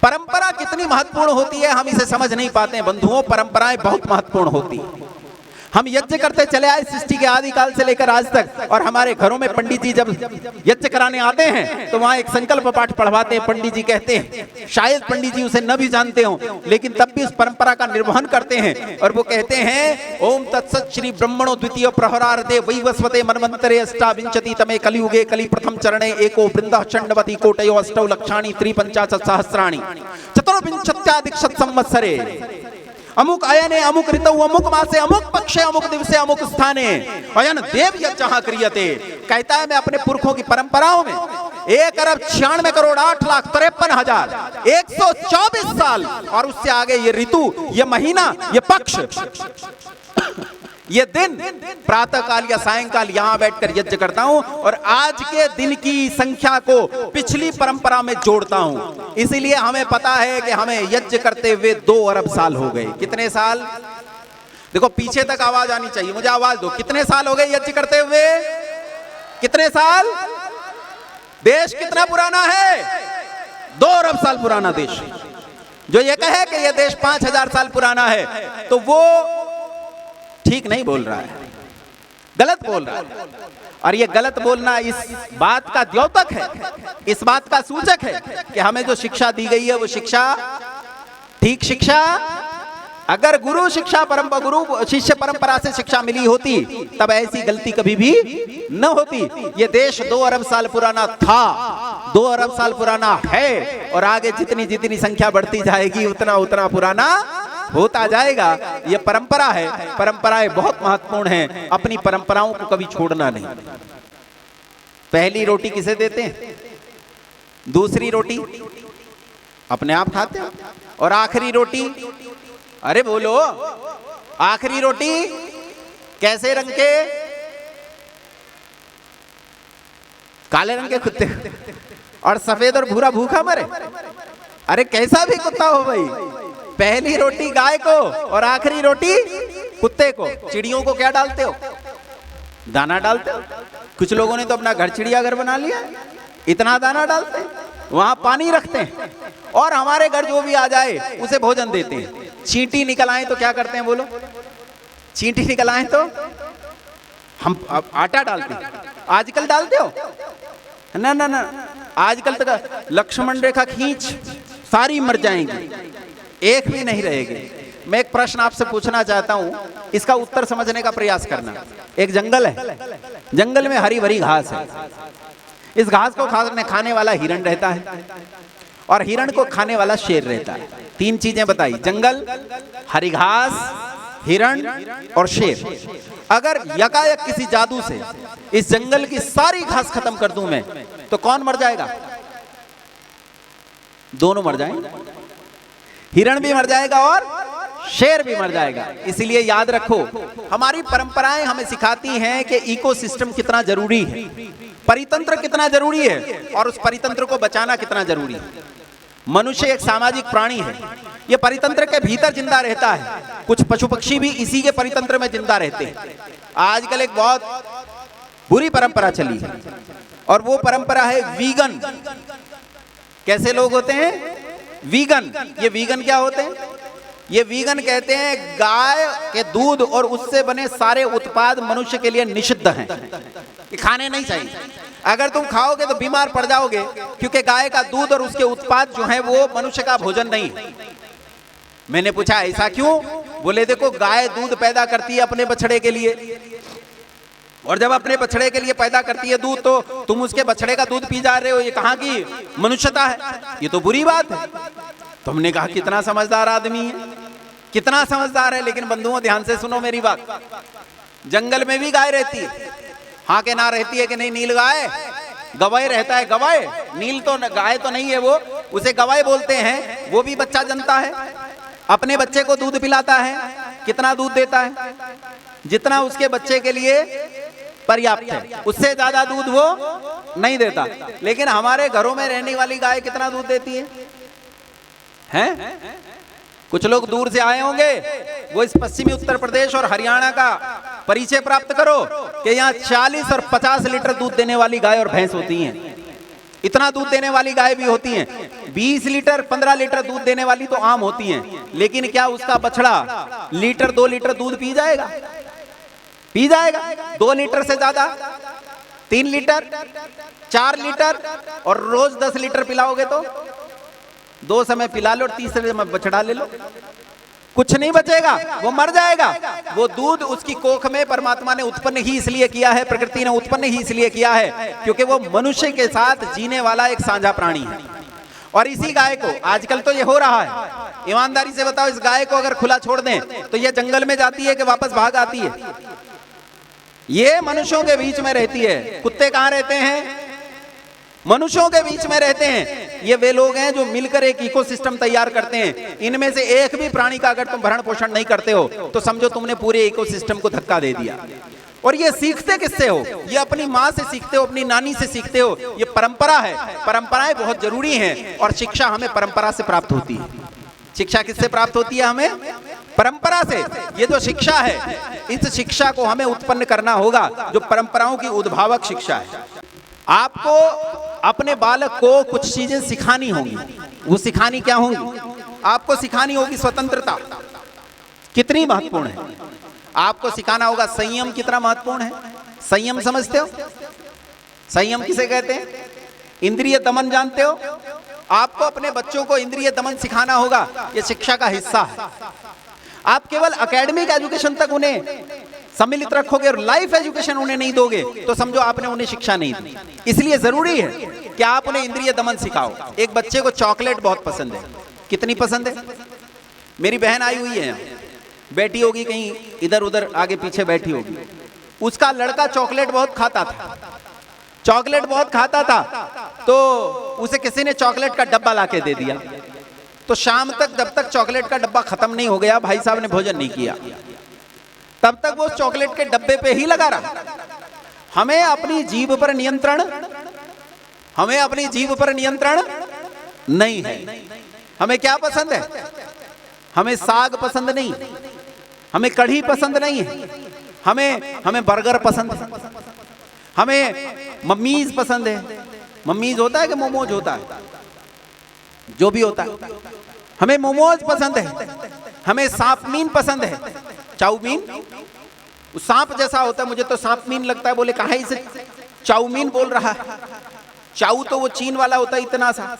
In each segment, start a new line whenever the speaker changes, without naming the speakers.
परंपरा कितनी महत्वपूर्ण होती है हम इसे समझ नहीं पाते हैं बंधुओं। परंपराएं बहुत महत्वपूर्ण होती हैं। हम यज्ञ करते चले आए सृष्टि के आदि काल से लेकर आज तक, और हमारे घरों में पंडित जी जब यज्ञ कराने आते हैं तो वहां एक संकल्प पाठ पढ़वाते हैं। पंडित जी कहते हैं, शायद पंडित जी उसे न भी जानते हो, लेकिन तब भी उस परंपरा का निर्वहन करते हैं और वो कहते हैं, ओम तत्सत श्री ब्रह्मणो द्वितीय प्रहरार्धे वैवस्वते मनवंतरे अष्टाविंशति तमे कलियुगे कलि प्रथम चरणे एको वृंदः षण्णवति कोटयो अष्टौ लक्षाणि त्रिपंचाशत् सहस्राणि चतुर्विंशत्याधिक संवत्सरे अमुक अयने अमुक ऋतौ अमुक मासे अमुक पक्षे अमुक दिवसे अमुक स्थाने अयन देव यज्ञः क्रियते। कहता है मैं अपने पुरखों की परंपराओं में 1,96,53,124 साल और उससे आगे ये ऋतु, ये महीना, ये पक्ष, ये दिन, प्रातः काल या सायंकाल यहां बैठकर यज्ञ करता हूं और आज के दिन की संख्या को पिछली परंपरा में जोड़ता हूं। इसीलिए हमें पता है कि हमें यज्ञ करते हुए 2 अरब साल हो गए। कितने साल? देखो पीछे तक आवाज आनी चाहिए, मुझे आवाज दो। कितने साल हो गए यज्ञ करते हुए? कितने साल? देश कितना पुराना है? 2 अरब साल पुराना देश। जो ये कहे कि यह देश 5,000 साल पुराना है तो वो ठीक नहीं बोल रहा है, गलत बोल रहा है। और ये गलत बोलना इस बात का द्योतक है, इस बात का सूचक है कि हमें जो शिक्षा दी गई है वो शिक्षा ठीक शिक्षा, अगर गुरु शिष्य परंपरा से शिक्षा मिली होती तब ऐसी गलती कभी भी न होती। ये देश 2 अरब साल पुराना था, 2 अरब साल पुराना है और आगे जितनी जितनी संख्या बढ़ती जाएगी उतना उतना पुराना होता जाएगा। ये परंपरा है, परंपराएं बहुत महत्वपूर्ण हैं। अपनी परंपराओं को कभी छोड़ना नहीं। पहली रोटी किसे देते हैं? दूसरी रोटी अपने आप खाते हैं और आखिरी रोटी, अरे बोलो, आखिरी रोटी कैसे रंग के? काले रंग के कुत्ते और सफेद और भूरा भूखा मरे। अरे कैसा भी कुत्ता हो भाई, पहली रोटी गाय को और आखिरी रोटी कुत्ते को। चिड़ियों को क्या डालते हो? दाना डालते हो। कुछ लोगों ने तो अपना घर चिड़ियाघर बना लिया, इतना दाना डालते हैं, वहां पानी रखते हैं और हमारे घर जो भी आ जाए उसे भोजन देते हैं। चींटी निकल आए तो क्या करते हैं बोलो? चींटी निकल आए तो हम आटा डालते हैं। आजकल डालते हो? ना ना ना, आजकल तक लक्ष्मण रेखा खींच, सारी मर जाएंगी, एक भी नहीं रहेगी। मैं एक प्रश्न आपसे पूछना चाहता हूं, इसका उत्तर समझने का प्रयास करना। एक जंगल है, जंगल में हरी भरी घास है। इस घास को खाने वाला हिरण रहता है और हिरण को खाने वाला शेर रहता है। 3 चीजें बताई, जंगल, हरी घास, हिरण और शेर। अगर यकायक किसी जादू से इस जंगल की सारी घास खत्म कर दूं मैं, तो कौन मर जाएगा? दोनों मर जाएंगे, हिरण भी मर जाएगा और शेर भी मर जाएगा। इसलिए याद रखो, हमारी परंपराएं हमें सिखाती हैं कि इकोसिस्टम कितना जरूरी है, परितंत्र कितना जरूरी है और उस परितंत्र को बचाना कितना जरूरी है। मनुष्य एक सामाजिक प्राणी है, ये परितंत्र के भीतर जिंदा रहता है। कुछ पशु पक्षी भी इसी के परितंत्र में जिंदा रहते हैं। आजकल एक बहुत बुरी परंपरा चली है और वो परंपरा है वीगन। कैसे लोग होते हैं? वीगन। ये वीगन क्या होते हैं? ये वीगन कहते हैं गाय के दूध और उससे बने सारे उत्पाद मनुष्य के लिए निषिद्ध हैं, ये खाने नहीं चाहिए। अगर तुम खाओगे तो बीमार पड़ जाओगे, क्योंकि गाय का दूध और उसके उत्पाद जो हैं वो मनुष्य का भोजन नहीं। मैंने पूछा ऐसा क्यों? बोले देखो, गाय दूध पैदा करती है अपने बछड़े के लिए, और जब अपने बछड़े के लिए पैदा करती है दूध, तो तुम उसके बछड़े का दूध पी जा रहे हो, ये कहाँ की मनुष्यता है? ये तो बुरी बात है। तुमने कहा कितना समझदार आदमी है, कितना समझदार है। लेकिन बंधुओं ध्यान से सुनो मेरी बात, जंगल में भी गाय रहती है। हाँ के ना रहती है कि नहीं? नील गाय, गवाय रहता है, गवाय। नील तो गाय तो नहीं है, वो उसे गवाय बोलते हैं। वो भी बच्चा जनता है, अपने बच्चे को दूध पिलाता है। कितना दूध देता है? जितना उसके बच्चे के लिए पर्याप्त है, उससे ज्यादा दूध वो नहीं देता। लेकिन हमारे घरों में रहने वाली गाय कितना दूध देती है? हैं? कुछ लोग दूर से आए होंगे, वो इस पश्चिमी उत्तर प्रदेश और हरियाणा का परिचय प्राप्त करो कि यहाँ 40 और 50 लीटर दूध देने वाली गाय और भैंस होती हैं। इतना दूध देने वाली गाय भी होती हैं, 20 लीटर 15 लीटर दूध देने वाली तो आम होती हैं, लेकिन क्या उसका बछड़ा लीटर 2 लीटर दूध पी जाएगा? पी जाएगा? 2 लीटर से ज्यादा 3 लीटर 4 लीटर, और रोज 10 लीटर पिलाओगे तो 2 समय पिला लो और तीसरे समय बछड़ा ले लो, कुछ नहीं बचेगा, वो मर जाएगा। वो दूध उसकी कोख में परमात्मा ने उत्पन्न ही इसलिए किया है, प्रकृति ने उत्पन्न ही इसलिए किया है क्योंकि वो मनुष्य के साथ जीने वाला एक साझा प्राणी है। और इसी गाय को आजकल तो ये हो रहा है, ईमानदारी से बताओ, इस गाय को अगर खुला छोड़ दें तो ये जंगल में जाती है कि वापस भाग आती है? ये मनुष्यों के बीच में रहती है। कुत्ते कहां रहते हैं? मनुष्यों के बीच में रहते हैं। ये वे लोग हैं जो मिलकर एक इकोसिस्टम तैयार करते हैं। इनमें से एक भी प्राणी का अगर तुम भरण पोषण नहीं करते हो तो समझो तुमने पूरे इकोसिस्टम को धक्का दे दिया। और ये सीखते किससे हो? ये अपनी माँ से सीखते हो, अपनी नानी से सीखते हो। ये परंपरा है, परंपराएं बहुत जरूरी हैं और शिक्षा हमें परंपरा से प्राप्त होती है। शिक्षा किससे प्राप्त होती है? हमें परंपरा से। ये जो शिक्षा है, इस शिक्षा को हमें उत्पन्न करना होगा जो परंपराओं की उद्भावक शिक्षा है। आपको अपने बालक को कुछ चीजें सिखानी होंगी। वो सिखानी क्या होंगी? आपको सिखानी होगी स्वतंत्रता कितनी महत्वपूर्ण है। आपको सिखाना होगा संयम कितना महत्वपूर्ण है। संयम समझते हो? संयम किसे कहते हैं? इंद्रिय दमन जानते हो? आपको अपने बच्चों को इंद्रिय दमन सिखाना होगा, यह शिक्षा का हिस्सा है। आप केवल एकेडमिक एजुकेशन तक उन्हें सम्मिलित रखोगे और लाइफ एजुकेशन उन्हें नहीं दोगे तो समझो आपने उन्हें शिक्षा नहीं दी। इसलिए जरूरी है कि आप उन्हें इंद्रिय दमन सिखाओ। एक बच्चे को चॉकलेट बहुत पसंद है। कितनी पसंद है? मेरी बहन आई हुई है, बैठी होगी कहीं इधर उधर आगे पीछे बैठी होगी। उसका लड़का चॉकलेट बहुत खाता था, चॉकलेट बहुत खाता था, तो उसे किसी ने चॉकलेट का डब्बा लाके दे दिया। तो शाम तक जब तक चॉकलेट का डब्बा खत्म नहीं हो गया, भाई साहब ने भोजन नहीं किया, तब तक वो चॉकलेट के डब्बे पे ही लगा रहा। हमें अपनी जीभ पर नियंत्रण, हमें अपनी जीभ पर नियंत्रण नहीं है। हमें क्या पसंद है? हमें साग पसंद नहीं, हमें कढ़ी पसंद नहीं है, हमें बर्गर पसंद है, हमें मम्मीज पसंद है। मम्मीज होता है कि मोमोज होता है? जो भी होता है, हमें मोमोज पसंद है, हमें सांपमीन पसंद है। चाउमीन सांप जैसा होता है, मुझे तो सांपमीन लगता है। बोले कहा इसे चाउमीन बोल रहा है? चाउ तो वो चीन वाला होता है, इतना सा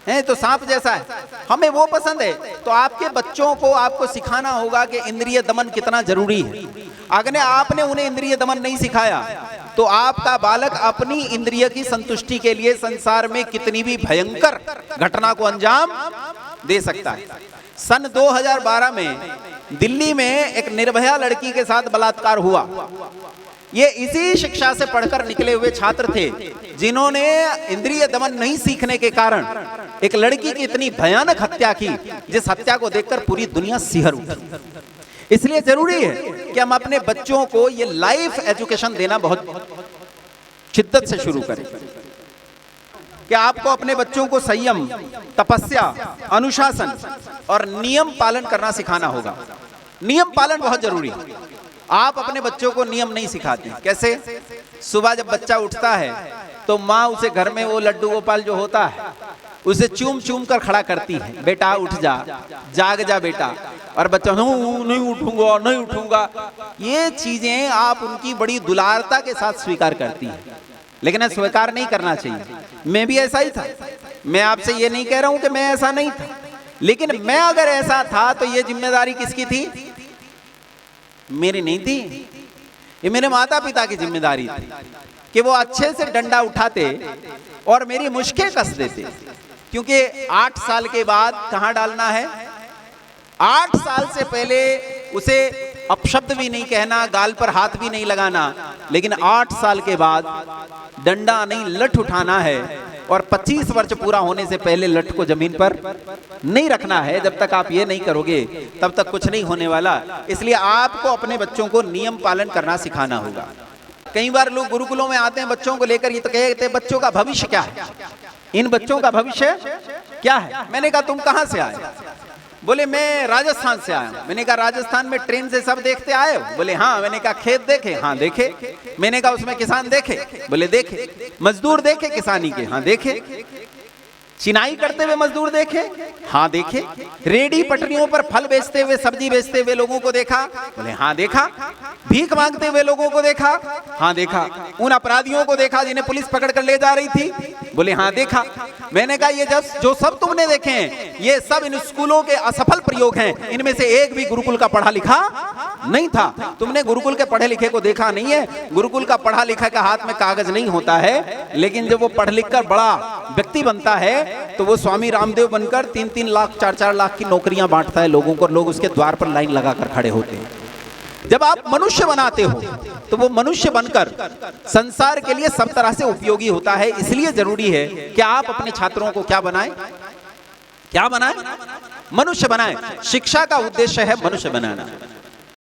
है, तो सांप जैसा है, हमें वो पसंद है। तो आपके बच्चों को आपको सिखाना होगा कि इंद्रिय दमन कितना जरूरी है। अगर आपने उन्हें इंद्रिय दमन नहीं सिखाया तो आपका बालक अपनी इंद्रिय की संतुष्टि के लिए संसार में कितनी भी भयंकर घटना को अंजाम दे सकता है। सन 2012 में दिल्ली में एक निर्भया लड़की के साथ बलात्कार हुआ। ये इसी शिक्षा से पढ़कर निकले हुए छात्र थे जिन्होंने इंद्रिय दमन नहीं सीखने के कारण एक लड़की की इतनी भयानक हत्या की, जिस हत्या को देखकर पूरी दुनिया सिहर उठी। इसलिए जरूरी है कि हम अपने बच्चों को ये लाइफ एजुकेशन देना बहुत शिद्दत से शुरू करें कि आपको अपने बच्चों को संयम, तपस्या, अनुशासन और नियम पालन करना सिखाना होगा। नियम पालन बहुत जरूरी है। आप अपने बच्चों को नियम नहीं सिखाते। कैसे? सुबह जब बच्चा उठता है तो माँ उसे घर में वो लड्डू गोपाल जो होता है उसे चूम चूम कर खड़ा करती है, बेटा उठ जा, जाग जा बेटा। और बच्चा नहीं उठूंगा, नहीं उठूंगा। ये चीजें आप उनकी बड़ी दुलारता के साथ स्वीकार करती हैं, लेकिन स्वीकार नहीं करना चाहिए। मैं भी ऐसा ही था। मैं आपसे ये नहीं कह रहा हूं कि मैं ऐसा नहीं था, लेकिन मैं अगर ऐसा था तो ये जिम्मेदारी किसकी थी? मेरी नहीं थी, ये मेरे माता पिता की जिम्मेदारी थी कि वो अच्छे से डंडा उठाते और मेरी मुश्किल कस देते। क्योंकि 8 साल के बाद कहां डालना है? 8 साल से पहले उसे अपशब्द भी नहीं कहना, गाल पर हाथ भी नहीं लगाना, लेकिन 8 साल के बाद डंडा नहीं लठ उठाना है और 25 वर्ष पूरा होने से पहले लठ को जमीन पर नहीं रखना है। जब तक आप ये नहीं करोगे तब तक कुछ नहीं होने वाला। इसलिए आपको अपने बच्चों को नियम पालन करना सिखाना होगा। कई बार लोग गुरुकुलों में आते हैं बच्चों को लेकर, ये तो कहते हैं बच्चों का भविष्य क्या है, इन बच्चों का भविष्य क्या है। मैंने कहा तुम कहां से आए? बोले मैं राजस्थान से आया हूं। मैंने कहा राजस्थान में ट्रेन से सब देखते आए हो? बोले हाँ। मैंने कहा खेत देखे? हाँ देखे। मैंने कहा उसमें किसान देखे? बोले देखे। मजदूर देखे किसानी के? हाँ देखे। चिनाई करते हुए मजदूर देखे? हाँ देखे। रेडी पटरियों पर फल बेचते हुए, सब्जी बेचते हुए लोगों को देखा? बोले हाँ देखा। भीख मांगते हुए लोगों को देखा? हाँ देखा। उन अपराधियों को देखा जिन्हें पुलिस पकड़ कर ले जा रही थी? बोले हाँ देखा। मैंने कहा ये जो सब तुमने देखे हैं ये सब इन स्कूलों के असफल प्रयोग हैं, इनमें से एक भी गुरुकुल का पढ़ा लिखा नहीं था। तुमने गुरुकुल के पढ़े लिखे को देखा नहीं है। गुरुकुल का पढ़ा लिखा का हाथ में कागज नहीं होता है, लेकिन जब वो पढ़ लिख कर बड़ा व्यक्ति बनता है तो वो स्वामी रामदेव बनकर 3-3 लाख 4-4 लाख की नौकरियां बांटता है लोगों को, लोग उसके द्वार पर लाइन लगाकर खड़े होते हैं। जब आप मनुष्य बनाते हो तो वो मनुष्य बनकर संसार के लिए सब तरह से उपयोगी होता है। इसलिए जरूरी है कि आप अपने छात्रों को क्या बनाएं? क्या बनाएं? मनुष्य बनाएं। शिक्षा का उद्देश्य है मनुष्य बनाना।